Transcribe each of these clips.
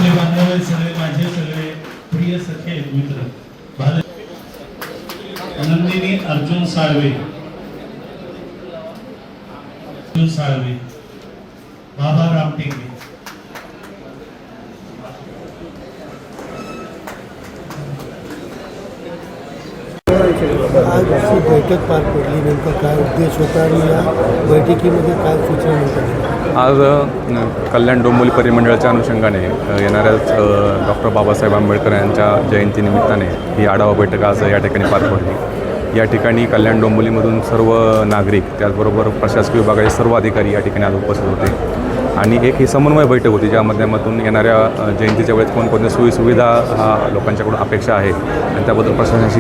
आपले बांधव सगळे माझे सगळे प्रिय सखे मित्र नंदिनी अर्जुन साळवे, बाबा रामटेके, आज अशी बैठक पार पडली, नेमका काय उद्देश होता आणि या बैठकीमध्ये काय सूचना होत्या? आज कल्याण डोंबिवली परिमंडळाच्या अनुषंगाने येणाऱ्याच डॉक्टर बाबासाहेब आंबेडकर यांच्या जयंतीनिमित्ताने ही आढावा बैठक आज या ठिकाणी पार पडली। या ठिकाणी कल्याण डोंबिवलीमधून सर्व नागरिक, त्याचबरोबर प्रशासकीय विभागाचे सर्व अधिकारी या ठिकाणी आज उपस्थित होते आणि एक ही समन्वय बैठक होती, ज्या माध्यमातून येणाऱ्या जयंतीच्या वेळेस कोणकोणत्या सोयीसुविधा लोकांच्याकडून अपेक्षा आहे आणि त्याबद्दल प्रशासनाची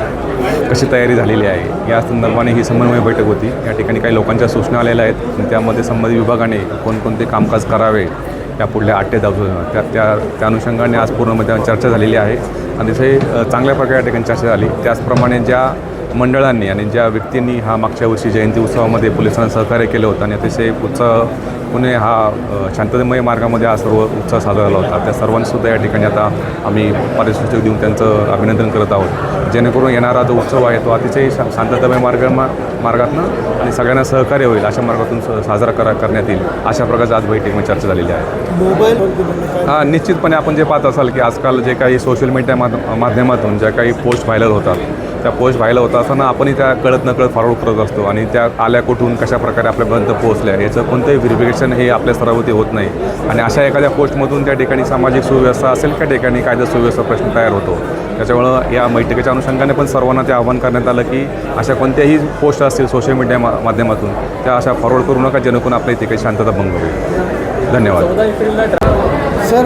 कशी तयारी झालेली आहे या संदर्भाने ही समन्वय बैठक होती। या ठिकाणी काही लोकांच्या सूचना आलेल्या आहेत आणि त्यामध्ये संबंधित विभागाने कोणकोणते कामकाज करावे या पुढल्या 8 ते 10 दिवसात त्या अनुषंगाने आज पूर्णमध्ये चर्चा झालेली आहे आणि तिथे चांगल्या प्रकारे या ठिकाणी चर्चा झाली। त्याचप्रमाणे ज्या मंडळांनी आणि ज्या व्यक्तींनी हा मागच्या वर्षी जयंती उत्सवामध्ये पोलिसांना सहकार्य केलं होतं आणि अतिशय पुणे हा शांततेमय मार्गामध्ये हा सर्व उत्सव साजरा झाला होता, त्या सर्वांसुद्धा या ठिकाणी आता आम्ही पारितोषिक देऊन त्यांचं अभिनंदन करत आहोत, जेणेकरून येणारा जो उत्सव आहे तो अतिशय शांततामय मार्गातून आणि सगळ्यांना सहकार्य होईल अशा मार्गातून साजरा करण्यात येईल अशा प्रकारची आज बैठकीमध्ये चर्चा झालेली आहे। मोबाईल निश्चितपणे आपण जे पाहत असाल की आजकाल जे काही सोशल मीडिया माध्यमातून ज्या काही पोस्ट व्हायरल होतात, त्या पोस्ट व्हायरल होत असताना आपणही त्या कळत नकळत फॉरवर्ड करत असतो आणि त्या आल्या कुठून कशा प्रकारे आपल्यापर्यंत पोहोचल्या याचं कोणतंही व्हेरिफिकेशन हे आपल्या स्तरावरती होत नाही आणि अशा एखाद्या पोस्टमधून त्या ठिकाणी सामाजिक सुव्यवस्था असेल त्या ठिकाणी कायदा सुव्यवस्था प्रश्न तयार होतो। त्याच्यामुळं या बैठकीच्या अनुषंगाने पण सर्वांना ते आवाहन करण्यात आलं की अशा कोणत्याही पोस्ट असतील सोशल मीडिया माध्यमातून त्या अशा फॉरवर्ड करू नका, जेणेकरून आपल्या इथे काही शांतता भंग होईल। धन्यवाद। सर,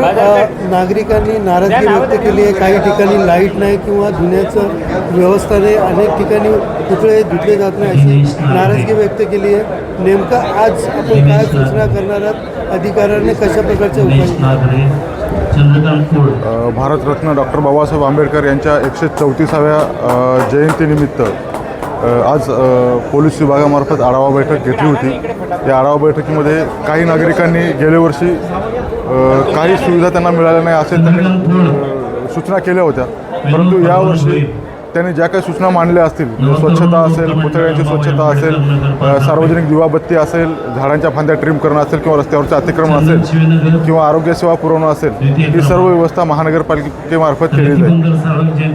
नागरिकांनी नाराजगी व्यक्त केली आहे, काही ठिकाणी लाईट नाही किंवा धुण्याचं व्यवस्था नाही, अनेक ठिकाणी पुतळे धुतले जात नाही अशी नाराजगी व्यक्त केली आहे। नेमका आज आपण काय सूचना करणार आहात? अधिकाऱ्यांनी कशा प्रकारचे उपाय? भारतरत्न डॉक्टर बाबासाहेब आंबेडकर यांच्या 134व्या जयंतीनिमित्त आज पोलीस विभागामार्फत आढावा बैठक घेतली होती। या आढावा बैठकीमध्ये काही नागरिकांनी गेल्या वर्षी काही सुविधा त्यांना मिळाल्या नाही असे त्यांनी सूचना केल्या होत्या, परंतु यावर्षी त्यांनी ज्या काही सूचना मांडल्या असतील, स्वच्छता असेल, पुतळ्यांची स्वच्छता असेल, सार्वजनिक दिवाबत्ती असेल, झाडांच्या फांद्या ट्रिम करणं असेल किंवा रस्त्यावरचं अतिक्रमण असेल किंवा आरोग्यसेवा पुरवणं असेल, ही सर्व व्यवस्था महानगरपालिकेमार्फत केली जाईल।